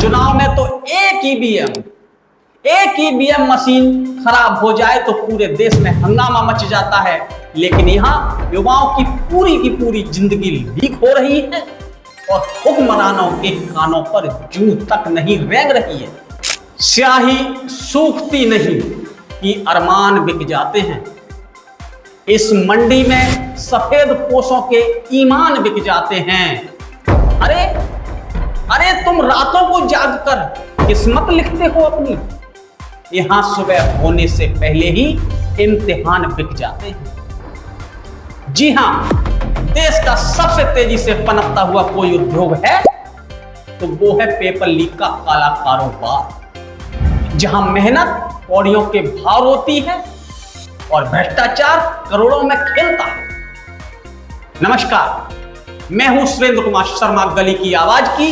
चुनाव में तो एक ईवीएम मशीन खराब हो जाए तो पूरे देश में हंगामा मच जाता है, लेकिन यहाँ युवाओं की पूरी जिंदगी लीक हो रही है और हुक्मरानों के कानों पर जूं तक नहीं रेंग रही है। स्याही सूखती नहीं कि अरमान बिक जाते हैं। इस मंडी में सफेद पोशों के ईमान बिक जाते हैं। अरे तुम रातों को जागकर किस्मत लिखते हो अपनी। यहां सुबह होने से पहले ही इम्तिहान बिक जाते हैं। जी हां, देश का सबसे तेजी से पनपता हुआ कोई उद्योग है तो वो है पेपर लीक का काला कारोबार, जहां मेहनत कौड़ियों के भाव होती है और भ्रष्टाचार करोड़ों में खेलता है। नमस्कार, मैं हूं सुरेंद्र कुमार शर्मा, गली की आवाज की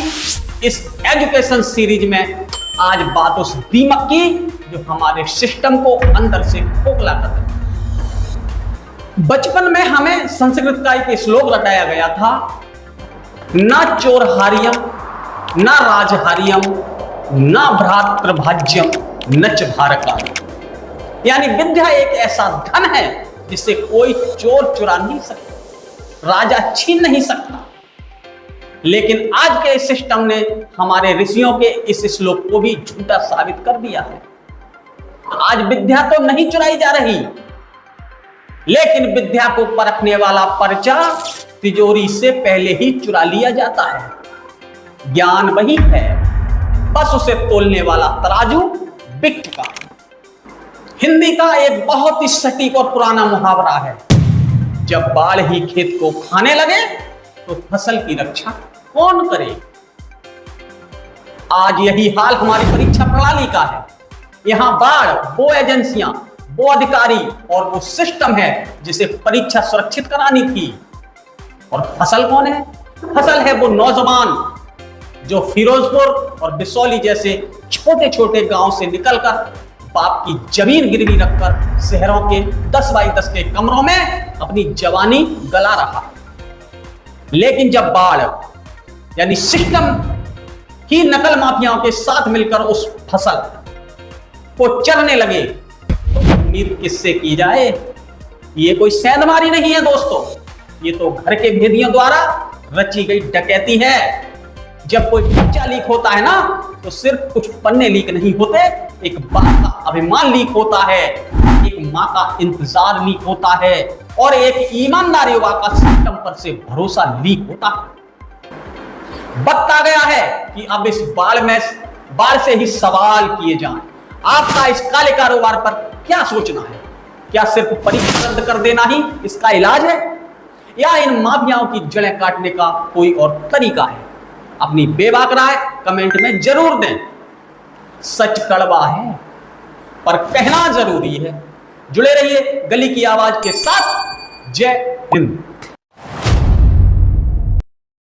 इस एजुकेशन सीरीज में आज बात उस दीमक की जो हमारे सिस्टम को अंदर से खोखला कर देता है। बचपन में हमें संस्कृत का एक श्लोक रटाया गया था, ना चोरहारियम ना राजहारियम ना भ्रातृभाज्यम नच भारकार्यम। यानी विद्या एक ऐसा धन है जिसे कोई चोर चुरा नहीं सकता, राजा छीन नहीं सकता। लेकिन आज के इस सिस्टम ने हमारे ऋषियों के इस श्लोक को भी झूठा साबित कर दिया है। आज विद्या तो नहीं चुराई जा रही, लेकिन विद्या को परखने वाला पर्चा तिजोरी से पहले ही चुरा लिया जाता है। ज्ञान वही है, बस उसे तोलने वाला तराजू बिक चुका। हिंदी का एक बहुत ही सटीक और पुराना मुहावरा है, जब बाढ़ ही खेत को खाने लगे तो फसल की रक्षा कौन करे। आज यही हाल हमारी परीक्षा प्रणाली का है। यहां बाढ़ वो एजेंसियां, वो अधिकारी और वो सिस्टम है जिसे परीक्षा सुरक्षित करानी थी। और फसल कौन है? फसल है वो नौजवान जो फिरोजपुर और बिसौली जैसे छोटे छोटे गांव से निकलकर बाप की जमीन गिरवी रखकर शहरों के 10 बाई 10 के कमरों में अपनी जवानी गला रहा। लेकिन जब बाढ़ यानी सिस्टम ही नकल माफियाओं के साथ मिलकर उस फसल को चरने लगे तो उम्मीद किससे की जाए? ये कोई सेंधमारी नहीं है दोस्तों, ये तो घर के भेदियों द्वारा रची गई डकैती है। जब कोई बच्चा लीक होता है ना तो सिर्फ कुछ पन्ने लीक नहीं होते, एक बाप का अभिमान लीक होता है, एक माँ का इंतजार लीक होता है और एक ईमानदार युवा का सिस्टम पर से भरोसा लीक होता है। वक्त आ गया है कि अब इस बाढ़ से ही सवाल किए जाएं। आपका इस काले कारोबार पर क्या सोचना है? क्या सिर्फ परीक्षा रद्द कर देना ही इसका इलाज है, या इन माफियाओं की जड़ें काटने का कोई और तरीका है? अपनी बेबाक राय कमेंट में जरूर दें। सच कड़वा है पर कहना जरूरी है। जुड़े रहिए गली की आवाज के साथ। जय हिंद।